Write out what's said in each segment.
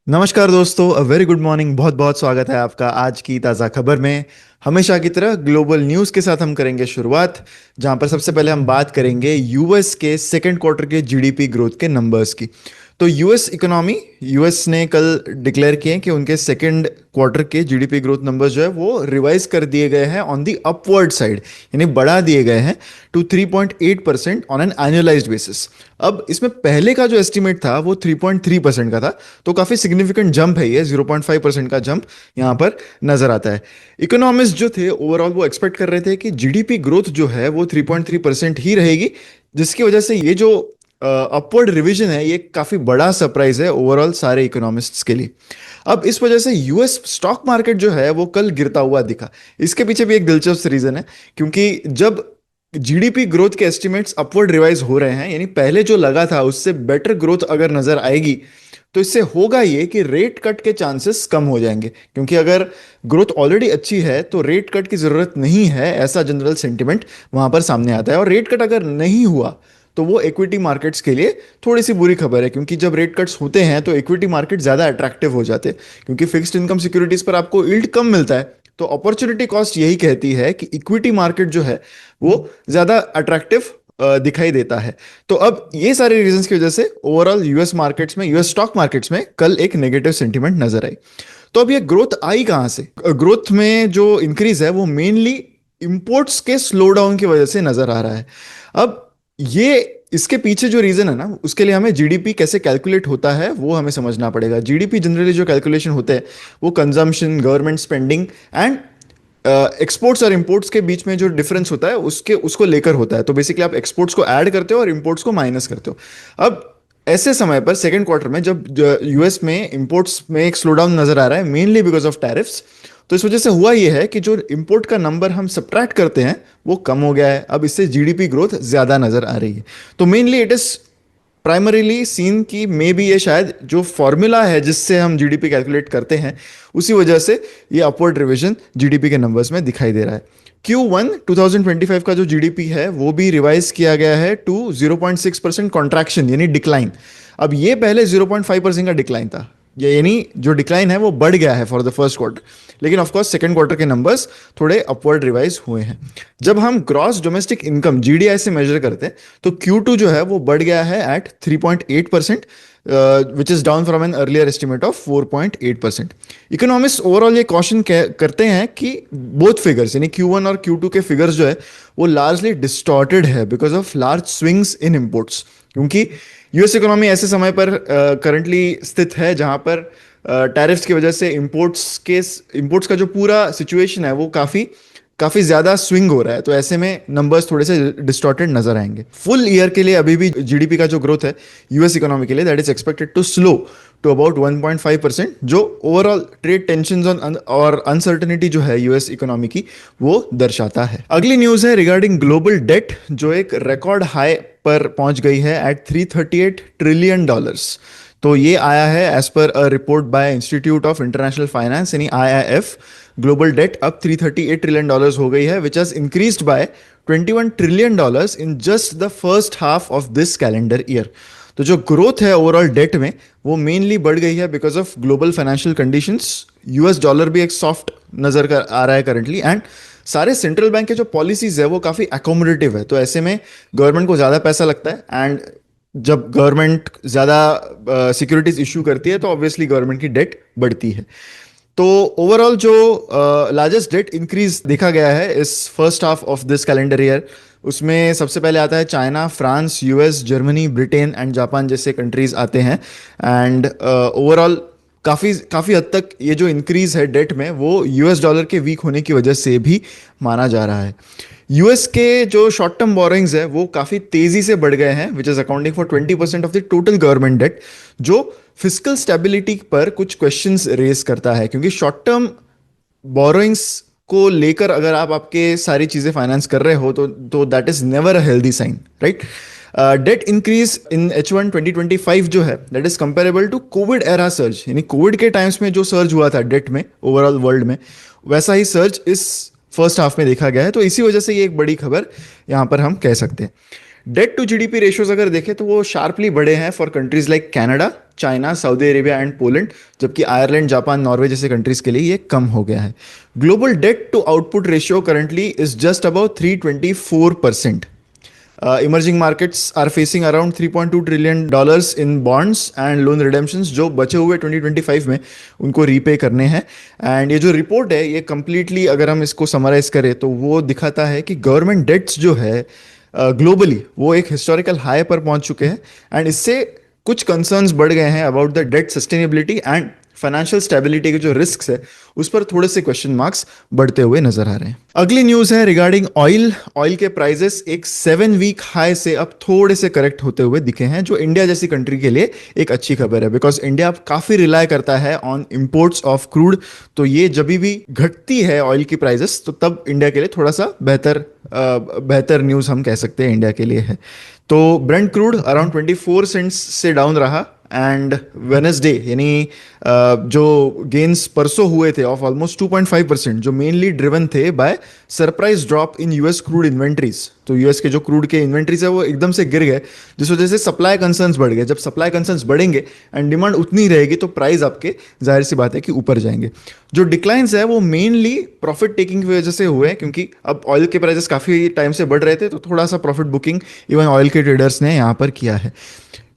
नमस्कार दोस्तों, a very good morning. बहुत बहुत स्वागत है आपका आज की ताज़ा खबर में। हमेशा की तरह ग्लोबल न्यूज़ के साथ हम करेंगे शुरुआत, जहां पर सबसे पहले हम बात करेंगे यूएस के सेकंड क्वार्टर के जीडीपी ग्रोथ के नंबर्स की। तो यूएस इकोनॉमी, यूएस ने कल डिक्लेयर किए कि उनके सेकंड क्वार्टर के जीडीपी ग्रोथ नंबर्स जो है वो रिवाइज कर दिए गए हैं ऑन दी अपवर्ड साइड, यानी बढ़ा दिए गए हैं to 3.8% on an annualized basis. अब इसमें पहले का जो एस्टिमेट था वो 3.3% का था, तो काफी सिग्निफिकेंट जंप है ये, 0.5% का जंप यहाँ पर नजर आता है। इकोनॉमिस्ट जो थे ओवरऑल वो एक्सपेक्ट कर रहे थे कि जीडीपी ग्रोथ जो है वो 3.3% ही रहेगी, जिसकी वजह से ये जो अपवर्ड रिवीजन है ये काफी बड़ा सरप्राइज है ओवरऑल सारे इकोनॉमिस्ट्स के लिए। अब इस वजह से यूएस स्टॉक मार्केट जो है वो कल गिरता हुआ दिखा। इसके पीछे भी एक दिलचस्प रीजन है, क्योंकि जब जीडीपी ग्रोथ के एस्टिमेट्स अपवर्ड रिवाइज हो रहे हैं, यानी पहले जो लगा था उससे बेटर ग्रोथ अगर नजर आएगी, तो इससे होगा ये कि रेट कट के चांसेस कम हो जाएंगे, क्योंकि अगर ग्रोथ ऑलरेडी अच्छी है तो रेट कट की जरूरत नहीं है, ऐसा जनरल सेंटिमेंट वहां पर सामने आता है। और रेट कट अगर नहीं हुआ तो वो इक्विटी मार्केट्स के लिए थोड़ी सी बुरी खबर है, क्योंकि जब रेट कट्स होते हैं तो इक्विटी मार्केट ज्यादा अट्रैक्टिव हो जाते हैं, क्योंकि फिक्स्ड इनकम सिक्योरिटीज पर आपको यील्ड कम मिलता है। तो अपॉर्चुनिटी कॉस्ट यही कहती है कि इक्विटी मार्केट जो है वो ज्यादा अट्रैक्टिव दिखाई देता है। तो अब ये सारे रीजंस की वजह से ओवरऑल यूएस मार्केट्स में, यूएस स्टॉक मार्केट्स में कल एक नेगेटिव सेंटीमेंट नजर आई। तो अब ये ग्रोथ आई कहां से? ग्रोथ में जो इंक्रीज है वो मेनली इंपोर्ट्स के स्लो डाउन की वजह से नजर आ रहा है। अब ये इसके पीछे जो रीजन है ना, उसके लिए हमें जीडीपी कैसे कैलकुलेट होता है वो हमें समझना पड़ेगा। जीडीपी जनरली जो कैलकुलेशन होते हैं वो consumption, government spending and exports और इंपोर्ट्स के बीच में जो डिफरेंस होता है उसके उसको लेकर होता है। तो बेसिकली आप एक्सपोर्ट्स को ऐड करते हो और इंपोर्ट्स को माइनस करते हो। अब ऐसे समय पर सेकेंड क्वार्टर में जब यूएस में इंपोर्ट्स में एक स्लो डाउन नजर आ रहा है, मेनली बिकॉज ऑफ टैरिफ्स, तो इस वजह से हुआ यह है कि जो इंपोर्ट का नंबर हम सब्ट्रैक्ट करते हैं वो कम हो गया है। अब इससे जीडीपी ग्रोथ ज्यादा नजर आ रही है। तो mainly it is primarily seen की मे बी ये शायद जो फॉर्मूला है जिससे हम जीडीपी कैलकुलेट करते हैं, उसी वजह से ये अपवर्ड रिवीजन जीडीपी के नंबर्स में दिखाई दे रहा है। Q1 2025 का जो जीडीपी है वो भी रिवाइज किया गया है टू 0.6% कॉन्ट्रैक्शन, यानी डिक्लाइन। अब ये पहले 0.5% का डिक्लाइन था, ये यानी जो डिक्लाइन है वो बढ़ गया है फॉर द फर्स्ट क्वार्टर। लेकिन ऑफ कोर्स सेकंड क्वार्टर के नंबर्स थोड़े अपवर्ड रिवाइज हुए हैं। जब हम ग्रॉस डोमेस्टिक इनकम जीडीआई से मेजर करते हैं तो Q2 जो है वो बढ़ गया है at 3.8%, which is down from an earlier estimate of 4.8%। Economist overall ये क्वेश्चन करते हैं कि बोथ फिगर्स, यानी Q1 और Q2 के फिगर्स जो है वो लार्जली डिस्टॉर्टेड है because of large swings in imports, क्योंकि यूएस इकोनॉमी ऐसे समय पर करंटली स्थित है जहां पर टैरिफ्स की वजह से इंपोर्ट्स का जो पूरा सिचुएशन है वो काफी काफी ज्यादा स्विंग हो रहा है। तो ऐसे में नंबर्स थोड़े से डिस्टॉर्टेड नजर आएंगे। फुल ईयर के लिए अभी भी जीडीपी का जो ग्रोथ है यूएस इकोनॉमी के लिए, that is expected to slow to about 1.5%, जो ओवरऑल ट्रेड टेंशन और अनसर्टेनिटी जो है यूएस इकोनॉमी की वो दर्शाता है। अगली न्यूज है रिगार्डिंग ग्लोबल डेट, जो एक रिकॉर्ड हाई पर पहुंच गई है एट $338 ट्रिलियन। तो ये आया है as per a report by Institute of International Finance, यानी आईआईएफ। ग्लोबल डेट अब $338 ट्रिलियन हो गई है, which has increased by $21 trillion in just the first half of this calendar year. तो जो ग्रोथ है ओवरऑल डेट में वो मेनली बढ़ गई है because of global financial conditions. US dollar भी एक सॉफ्ट नजर कर आ रहा है करंटली, एंड सारे सेंट्रल बैंक के जो पॉलिसीज है वो काफी अकोमोडेटिव है। तो ऐसे में गवर्नमेंट को ज्यादा पैसा लगता है, एंड जब गवर्नमेंट ज्यादा सिक्योरिटीज इशू करती है तो ऑब्वियसली गवर्नमेंट की डेट बढ़ती है। तो ओवरऑल जो लार्जेस्ट डेट इंक्रीज देखा गया है इस first half of this calendar year, उसमें सबसे पहले आता है China, France, US, Germany, Britain and Japan जैसे कंट्रीज आते हैं। एंड ओवरऑल काफ़ी काफ़ी हद तक ये जो इंक्रीज है डेट में वो यूएस डॉलर के वीक होने की वजह से भी माना जा रहा है। यूएस के जो शॉर्ट टर्म बोरोइंग्स है वो काफ़ी तेज़ी से बढ़ गए हैं, which is accounting for 20% of the total government debt, जो फिजिकल स्टेबिलिटी पर कुछ क्वेश्चंस रेज करता है। क्योंकि शॉर्ट टर्म बोरोइंग्स को लेकर अगर आप आपके सारी चीज़ें फाइनेंस कर रहे हो तो that is never a healthy sign, right. Debt increase in H1 2025 जो है that is comparable to covid era surge, यानी कोविड के टाइम्स में जो सर्ज हुआ था डेट में ओवरऑल वर्ल्ड में, वैसा ही सर्ज इस फर्स्ट हाफ में देखा गया है। तो इसी वजह से ये एक बड़ी खबर यहां पर हम कह सकते हैं। डेट टू जीडीपी रेशियोज अगर देखें तो वो शार्पली बढ़े हैं for countries like Canada, China, Saudi Arabia and Poland, जबकि आयरलैंड, जापान, नॉर्वे जैसे कंट्रीज के लिए ये कम हो गया है। Global debt to output ratio currently is just about 324%. Emerging markets are facing around $3.2 trillion in bonds and loan redemptions जो बचे हुए 2025 में उनको रीपे करने हैं। एंड ये जो रिपोर्ट है ये कंप्लीटली अगर हम इसको समराइज करें तो वो दिखाता है कि गवर्नमेंट डेट्स जो है ग्लोबली वो एक हिस्टोरिकल हाई पर पहुंच चुके हैं। एंड इससे कुछ कंसर्न्स बढ़ गए हैं about the debt sustainability and financial stability के जो रिस्क है उस पर थोड़े से क्वेश्चन मार्क्स बढ़ते हुए नजर आ रहे हैं। अगली न्यूज है रिगार्डिंग ऑयल। ऑयल के प्राइसेस एक 7 वीक हाई से अब थोड़े से करेक्ट होते हुए दिखे हैं, जो इंडिया जैसी कंट्री के लिए एक अच्छी खबर है, बिकॉज इंडिया अब काफी रिलाय करता है ऑन इंपोर्ट्स ऑफ क्रूड। तो ये जब भी घटती है ऑयल की प्राइसेस तो तब इंडिया के लिए थोड़ा सा बेहतर न्यूज हम कह सकते हैं इंडिया के लिए है। तो ब्रेंट क्रूड अराउंड 24 सेंट्स से डाउन रहा। एंड वेनेसडे यानी जो गेन्स परसों हुए थे ऑफ ऑलमोस्ट 2.5%, जो मेनली ड्रिवन थे by surprise drop in US crude inventories. तो यूएस के जो क्रूड के इन्वेंट्रीज है वो एकदम से गिर गए, जिस वजह से सप्लाई कंसर्न्स बढ़ गए। जब सप्लाई कंसर्न्स बढ़ेंगे एंड डिमांड उतनी रहेगी तो प्राइस आपके जाहिर सी बात है कि ऊपर जाएंगे। जो डिक्लाइंस है वो मेनली प्रॉफिट टेकिंग की वजह से हुए हैं, क्योंकि अब ऑयल के प्राइसेस काफी टाइम से बढ़ रहे थे, तो थोड़ा सा प्रॉफिट बुकिंग इवन ऑयल के ट्रेडर्स ने यहाँ पर किया है।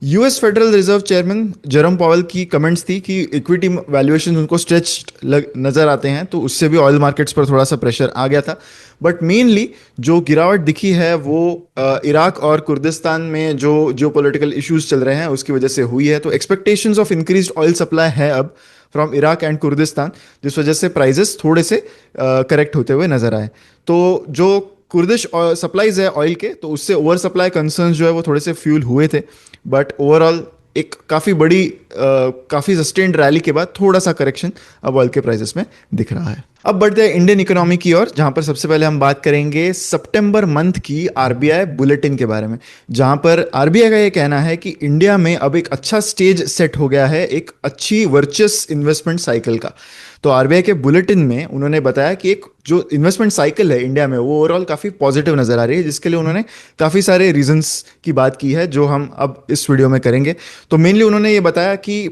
US federal reserve chairman Jerome Powell की कमेंट्स थी कि इक्विटी वैल्यूएशन उनको स्ट्रेच्ड नजर आते हैं, तो उससे भी ऑयल मार्केट्स पर थोड़ा सा प्रेशर आ गया था। बट मेनली जो गिरावट दिखी है वो इराक और कुर्दिस्तान में जो जियोपॉलिटिकल इश्यूज चल रहे हैं उसकी वजह से हुई है। तो expectations of increased oil supply है अब फ्रॉम इराक एंड कुर्दिस्तान, जिस वजह से प्राइजेस थोड़े से करेक्ट होते हुए नजर आए। तो जो कुर्दिश सप्लाईज है ऑयल के, तो उससे ओवर सप्लाई कंसर्न्स जो है वो थोड़े से फ्यूल हुए थे। बट ओवरऑल एक काफी सस्टेन्ड रैली के बाद थोड़ा सा करेक्शन अब ऑयल के प्राइसेस में दिख रहा है। अब बढ़ते हैं इंडियन इकोनॉमी की ओर, जहां पर सबसे पहले हम बात करेंगे सितंबर मंथ की आरबीआई बुलेटिन के बारे में, जहां पर आरबीआई का ये कहना है कि इंडिया में अब एक अच्छा स्टेज सेट हो गया है एक अच्छी वर्चुअस इन्वेस्टमेंट साइकिल का। तो आरबीआई के बुलेटिन में उन्होंने बताया कि एक जो इन्वेस्टमेंट साइकिल है इंडिया में वो ओवरऑल काफी पॉजिटिव नजर आ रही है, जिसके लिए उन्होंने काफी सारे रीजंस की बात की है जो हम अब इस वीडियो में करेंगे। तो मेनली उन्होंने ये बताया कि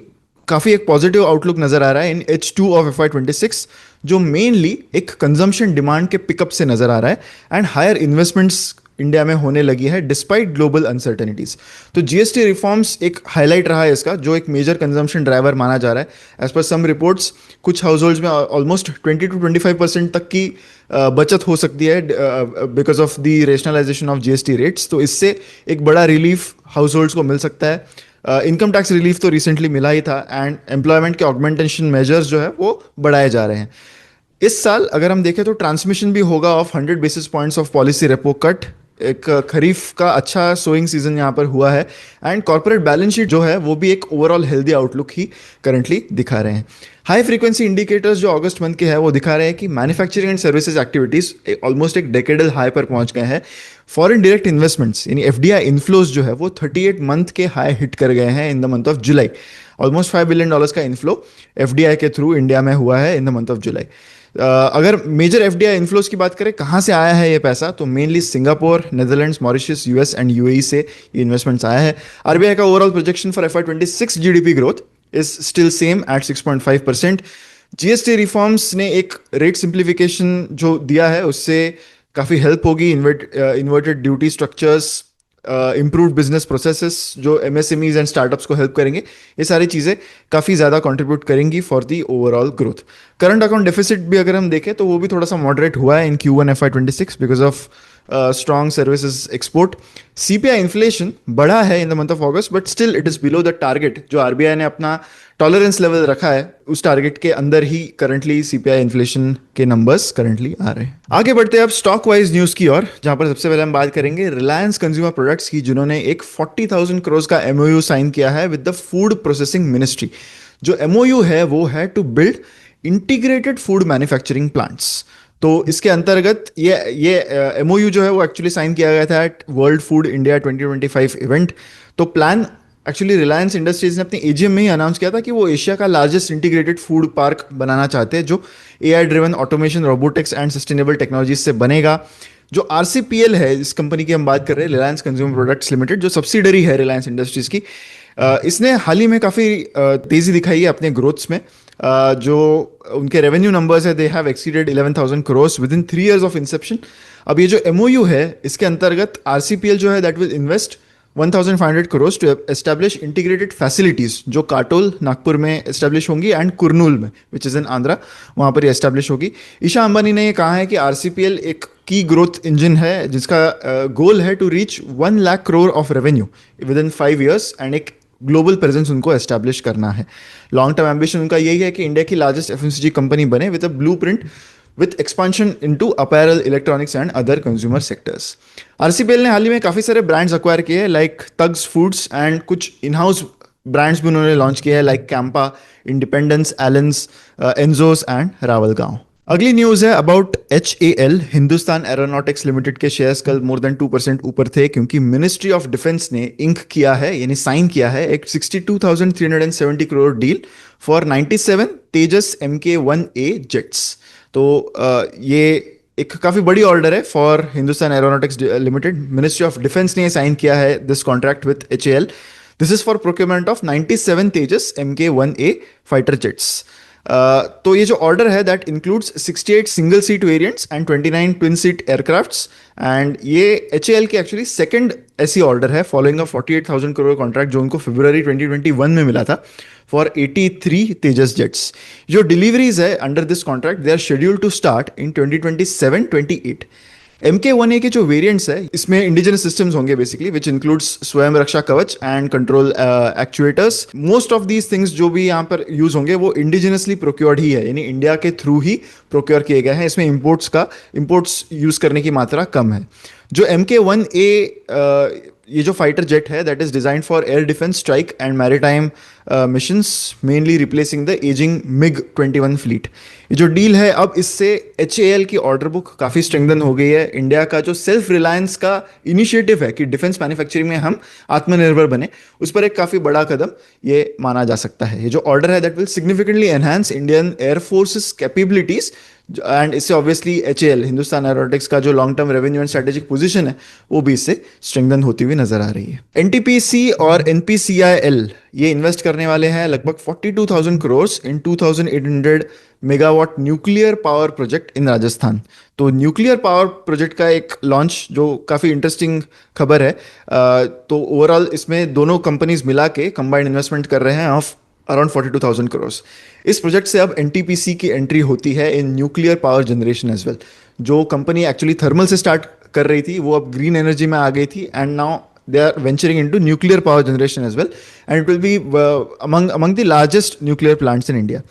काफी एक पॉजिटिव आउटलुक नजर आ रहा है इन H2 ऑफ FY26, जो मेनली एक कंजम्पशन डिमांड के पिकअप से नजर आ रहा है एंड हायर इन्वेस्टमेंट्स इंडिया में होने लगी है डिस्पाइट ग्लोबल अनसर्टेनिटीज। तो जीएसटी रिफॉर्म्स एक हाईलाइट रहा है इसका, जो एक मेजर कंजम्पशन ड्राइवर माना जा रहा है। एज पर सम रिपोर्ट्स कुछ हाउस होल्ड्स में ऑलमोस्ट 20 to 25% तक की बचत हो सकती है because of the rationalization of GST rates. तो इससे एक बड़ा रिलीफ हाउस होल्ड्स को मिल सकता है। इनकम टैक्स रिलीफ तो रिसेंटली मिला ही था एंड एम्प्लॉयमेंट के ऑगमेंटेशन मेजर्स जो है वो बढ़ाए जा रहे हैं। इस साल अगर हम देखें तो ट्रांसमिशन भी होगा of 100 basis points of policy repo cut. एक खरीफ का अच्छा सोइंग सीजन यहाँ पर हुआ है एंड कॉर्पोरेट बैलेंस शीट जो है वो भी एक ओवरऑल हेल्दी आउटलुक ही करंटली दिखा रहे हैं। हाई फ्रीक्वेंसी इंडिकेटर्स जो अगस्त मंथ के हैं वो दिखा रहे हैं कि manufacturing and services activities almost एक डेकेडल हाई पर पहुंच गए हैं। फॉरेन डायरेक्ट इन्वेस्टमेंट्स यानी एफडीआई इनफ्लोज जो है वो 38 मंथ के हाई हिट कर गए हैं in the month of July. Almost $5 billion का इन्फ्लो एफडीआई के थ्रू इंडिया में हुआ है in the month of July. अगर मेजर एफडीआई इन्फ्लोज की बात करें कहाँ से आया है ये पैसा, तो mainly Singapore, Netherlands, Mauritius, US and UAE से ये इन्वेस्टमेंट्स आया है। आरबीआई का overall projection for FY26 GDP growth is still same at 6.5%। GST reforms ने एक रेट सिंप्लीफिकेशन जो दिया है उससे काफ़ी हेल्प होगी। Inverted duty structures, improved business processes जो एमएसएमईज एंड स्टार्टअप्स को हेल्प करेंगे, ये सारी चीज़ें काफ़ी ज़्यादा कंट्रीब्यूट करेंगी for the overall growth. Current account deficit भी अगर हम देखें तो वो भी थोड़ा सा मॉडरेट हुआ है इन Q1 FY26 because of strong services export. CPI inflation बढ़ा है in the month of August but still it is below the target जो आरबीआई ने अपना टॉलरेंस लेवल रखा है, उस टारगेट के अंदर ही करंटली सीपीआई इन्फ्लेशन के नंबर्स करंटली आ रहे हैं। आगे बढ़ते हैं अब स्टॉक वाइज न्यूज की ओर, जहां पर सबसे पहले हम बात करेंगे रिलायंस कंज्यूमर प्रोडक्ट्स की, जिन्होंने एक 40,000 करोड़ का एमओयू साइन किया है with the food processing ministry. जो एमओयू है वो है to build integrated food manufacturing plants. तो इसके अंतर्गत ये एमओयू जो है वो एक्चुअली साइन किया गया था at World Food India 2025 event. तो प्लान एक्चुअली रिलायंस इंडस्ट्रीज ने अपने एजीएम में ही अनाउंस किया था कि वो एशिया का लार्जेस्ट इंटीग्रेटेड फूड पार्क बनाना चाहते हैं, जो AI driven automation, robotics and sustainable technology से बनेगा। जो आरसीपीएल है, इस कंपनी की हम बात कर रहे हैं, रिलायंस कंज्यूमर प्रोडक्ट्स लिमिटेड, जो सब्सिडरी है रिलायंस इंडस्ट्रीज की, इसने हाल ही में काफ़ी तेज़ी दिखाई है अपने ग्रोथ्स में। जो उनके रेवेन्यू नंबर्स है, they have exceeded 11,000 crores with in 3 years of Inception. अब ये जो एमओयू है, इसके अंतर्गत आरसीपीएल जो है that will invest 1,500 crores to establish integrated facilities, जो काटोल नागपुर में एस्टैब्लिश होंगी एंड कुरनूल में, विच इज़ इन आंध्रा, वहाँ पर ये एस्टैब्लिश होगी। ईशा अंबानी ने ये कहा है कि आरसीपीएल एक की ग्रोथ इंजन है जिसका गोल है to reach 1 lakh crore of revenue within 5 years and एक ग्लोबल प्रेजेंस उनको एस्टैब्लिश करना है। लॉन्ग टर्म एम्बिशन उनका यही है कि इंडिया की लार्जेस्ट एफएमसीजी कंपनी बने with a blueprint with expansion into apparel, electronics and other consumer sectors. आरसीपीएल ने हाल ही में काफ़ी सारे ब्रांड्स अक्वायर किए हैं, लाइक तग्स फूड्स, एंड कुछ इन हाउस ब्रांड्स भी उन्होंने लॉन्च किए हैं, लाइक कैंपा, इंडिपेंडेंस, एलेंस, एनजोस एंड रावलगांव। अगली न्यूज़ है about HAL, Hindustan aeronautics limited के शेयर्स कल मोर देन 2% ऊपर थे, क्योंकि मिनिस्ट्री ऑफ डिफेंस ने इंक किया है, यानी साइन किया है एक 62,370 crore deal for 97 Tejas MK-1A jets. तो ये एक काफ़ी बड़ी ऑर्डर है for Hindustan aeronautics limited. Ministry of defence ने साइन किया है this contract with HAL। This is for procurement of 97 Tejas MK-1A fighter jets. तो ये जो ऑर्डर है that includes 68 single seat variants and 29 twin seat aircrafts, and ये HAL की actually second ऐसी ऑर्डर है फॉलोइंग अ 48,000 crore कॉन्ट्रैक्ट जो उनको फरवरी 2021 में मिला था फॉर 83 तेजस जेट्स। जो डिलीवरीज है under this contract they are scheduled to start in 2027-28। MK-1A के जो वेरिएंट्स है इसमें इंडिजिनस सिस्टम्स होंगे बेसिकली, विच इंक्लूड्स स्वयं रक्षा कवच and control actuators. Most of these things जो भी यहाँ पर यूज होंगे वो इंडिजिनसली प्रोक्योर्ड ही है, यानी इंडिया के थ्रू ही प्रोक्योर किए गए हैं। इसमें इंपोर्ट्स यूज करने की मात्रा कम है। जो MK-1A ये जो फाइटर जेट है that is design for air defence, strike and maritime missions, mainly replacing the ageing MiG-21 fleet. ये जो डील है अब इससे HAL की ऑर्डर बुक काफ़ी स्ट्रेंथन हो गई है। इंडिया का जो सेल्फ रिलायंस का इनिशिएटिव है कि डिफेंस मैन्युफैक्चरिंग में हम आत्मनिर्भर बने, उस पर एक काफ़ी बड़ा कदम ये माना जा सकता है। ये जो ऑर्डर है that will significantly enhance Indian air forces capabilities, and इससे ऑब्वियसली HAL, हिंदुस्तान एरोनॉटिक्स का जो long term revenue and strategic position है वो भी इससे स्ट्रेंथन होती हुई नजर आ रही है। NTPC और NPCIL ये इन्वेस्ट करने वाले हैं लगभग 42,000 crores in 2,800 megawatt nuclear power project in Rajasthan. तो न्यूक्लियर पावर प्रोजेक्ट का एक लॉन्च जो काफ़ी इंटरेस्टिंग खबर है। तो ओवरऑल इसमें दोनों कंपनीज मिला के कंबाइंड इन्वेस्टमेंट कर रहे हैं ऑफ अराउंड 42,000 crores। इस प्रोजेक्ट से अब NTPC की एंट्री होती है in nuclear power generation as well. जो कंपनी एक्चुअली थर्मल से स्टार्ट कर रही थी वो अब ग्रीन एनर्जी में आ गई थी, and now they are venturing into nuclear power generation as well, and it will be among the largest nuclear plants in India।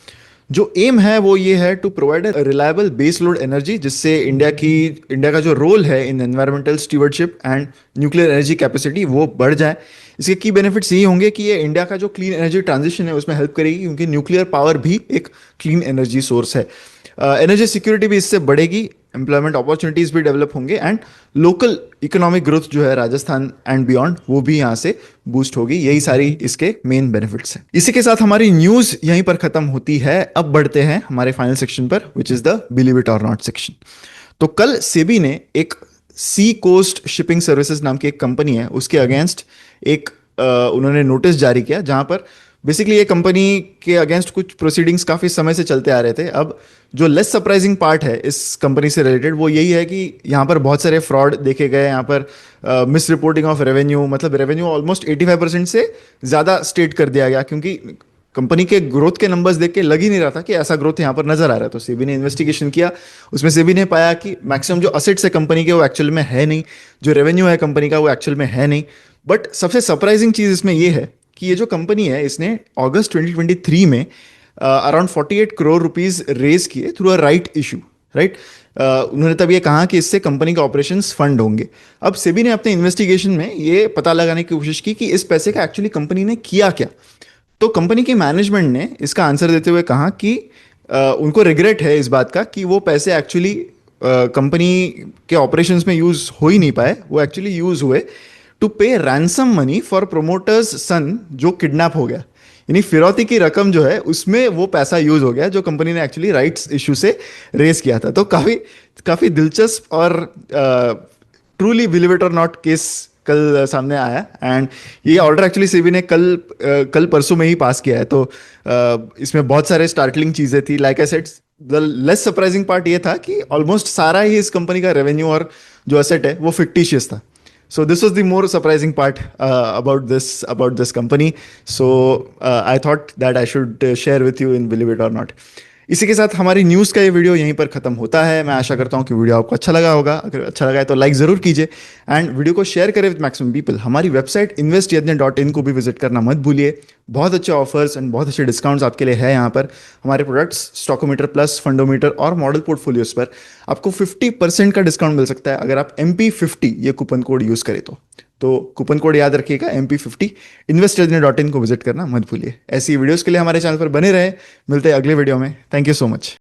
जो एम है वो ये है to provide a reliable base load energy, जिससे India का जो role है in environmental stewardship and nuclear energy capacity वो बढ़ जाए। इसके की बेनिफिट्स यही होंगे कि ये इंडिया का जो क्लीन एनर्जी ट्रांजिशन है उसमें हेल्प करेगी, क्योंकि न्यूक्लियर पावर भी एक क्लीन एनर्जी सोर्स है। एनर्जी सिक्योरिटी भी इससे बढ़ेगी, एम्प्लॉयमेंट अपॉर्चुनिटीज भी डेवलप होंगे, एंड लोकल इकोनॉमिक ग्रोथ जो है राजस्थान एंड बियॉन्ड वो भी यहाँ से बूस्ट होगी। यही सारी इसके मेन बेनिफिट्स हैं। इसी के साथ हमारी न्यूज यहीं पर खत्म होती है। अब बढ़ते हैं हमारे फाइनल सेक्शन पर, which is the believe it और नॉट सेक्शन। तो कल सेबी ने एक सी कोस्ट शिपिंग सर्विसेज नाम की एक कंपनी है उसके अगेंस्ट एक उन्होंने नोटिस जारी किया, जहां पर बेसिकली ये कंपनी के अगेंस्ट कुछ प्रोसीडिंग्स काफ़ी समय से चलते आ रहे थे। अब जो लेस सरप्राइजिंग पार्ट है इस कंपनी से रिलेटेड वो यही है कि यहाँ पर बहुत सारे फ्रॉड देखे गए। यहाँ पर मिस रिपोर्टिंग ऑफ रेवेन्यू, मतलब रेवेन्यू ऑलमोस्ट 85% से ज़्यादा स्टेट कर दिया गया, क्योंकि कंपनी के ग्रोथ के नंबर्स देख के लग ही नहीं रहा था कि ऐसा ग्रोथ यहाँ पर नजर आ रहा है। तो सेबी ने इन्वेस्टिगेशन किया, उसमें सेबी ने पाया कि मैक्सिमम जो असेट्स है कंपनी के वो एक्चुअल में है नहीं, जो रेवेन्यू है कंपनी का वो एक्चुअल में है नहीं। बट सबसे सरप्राइजिंग चीज़ इसमें ये है कि ये जो कंपनी है इसने अगस्त 2023 में अराउंड 48 करोड़ रुपीस रेज किए through a right issue, right. उन्होंने तब ये कहा कि इससे कंपनी के ऑपरेशंस फंड होंगे। अब सेबी ने अपने इन्वेस्टिगेशन में ये पता लगाने की कोशिश की कि इस पैसे का एक्चुअली कंपनी ने किया क्या। तो कंपनी के मैनेजमेंट ने इसका आंसर देते हुए कहा कि उनको रिग्रेट है इस बात का कि वो पैसे एक्चुअली कंपनी के ऑपरेशंस में यूज हो ही नहीं पाए, वो एक्चुअली यूज हुए टू पे रैंसम मनी फॉर प्रोमोटर्स सन जो किडनैप हो गया। यानी फिरौती की रकम जो है उसमें वो पैसा यूज हो गया जो कंपनी ने एक्चुअली राइट्स इशू से रेज किया था। तो काफ़ी दिलचस्प और ट्रूली बिलीव इट और नॉट केस कल सामने आया। एंड ये ऑर्डर एक्चुअली सेबी ने कल परसों में ही पास किया है। तो इसमें बहुत सारे स्टार्टलिंग चीज़ें थी। Like I said, the less surprising part ये था कि ऑलमोस्ट सारा ही इस कंपनी का रेवेन्यू और जो एसेट है वो फिक्टिशियस था। So this was the more surprising part about this company. So I thought that I should share with you in Believe It or Not. इसी के साथ हमारी न्यूज़ का ये वीडियो यहीं पर ख़त्म होता है। मैं आशा करता हूँ कि वीडियो आपको अच्छा लगा होगा। अगर अच्छा लगा है तो लाइक ज़रूर कीजिए एंड वीडियो को शेयर करें विद मैक्सिमम पीपल। हमारी वेबसाइट investydn.in को भी विजिट करना मत भूलिए। बहुत अच्छे ऑफर्स एंड बहुत अच्छे डिस्काउंट्स आपके लिए है यहाँ पर। हमारे प्रोडक्ट्स स्टॉकोमीटर प्लस, फंडोमीटर और मॉडल पोर्टफोलियोज पर आपको 50% का डिस्काउंट मिल सकता है अगर आप MP50 ये कूपन कोड यूज़ करें तो कूपन कोड याद रखिएगा MP50। investydn.in को विजिट करना मत भूलिए। ऐसी वीडियोस के लिए हमारे चैनल पर बने रहे। मिलते हैं अगले वीडियो में। Thank you so much.